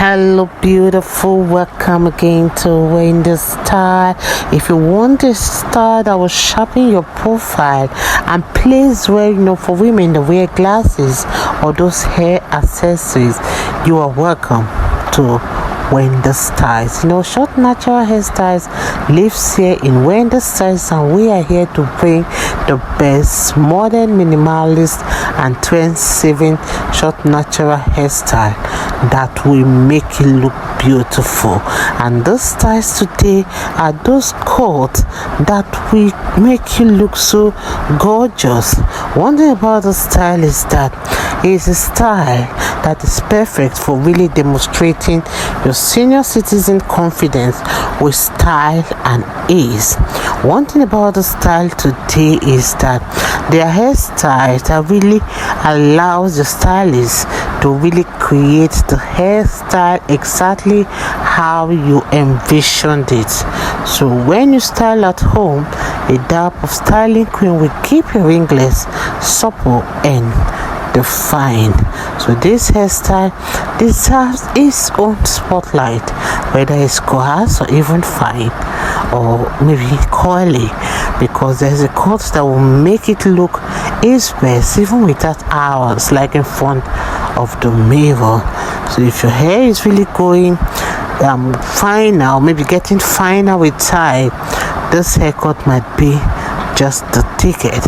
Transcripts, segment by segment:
Hello beautiful, welcome again to Winnie Style. If you want this style that will sharpen your profile and place where for women that wear glasses or those hair accessories, you are welcome to Winnie Styles. Short natural hairstyles lives here in Winnie Styles, and we are here to bring the best modern, minimalist and trend-saving short natural hairstyle that will make you look beautiful. And those styles today are those coats that will make you look so gorgeous. One thing about the style is that it's a style that is perfect for really demonstrating your senior citizen confidence with style and ease. One thing about the style today is that their hairstyles that really allows the stylist to really create the hairstyle exactly how you envisioned it. So when you style at home, a dab of styling cream will keep your ringlets supple and defined. So this hairstyle deserves its own spotlight, whether it's coarse or even fine or maybe curly, because there's a cut that will make it look its best even without hours, like in front of the mirror. So if your hair is really going finer, or maybe getting finer with time, this haircut might be just the ticket,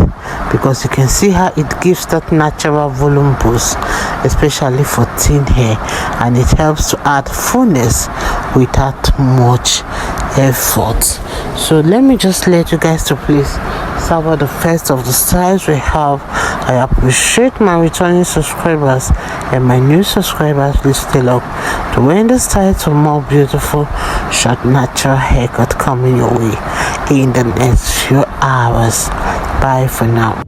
because you can see how it gives that natural volume boost, especially for thin hair, and it helps to add fullness without much effort. So let me just let you guys to please savor the first of the styles we have. I appreciate my returning subscribers and my new subscribers. Please stay up to Winnie Styles for more beautiful short natural haircut coming your way in the next few hours. Bye for now.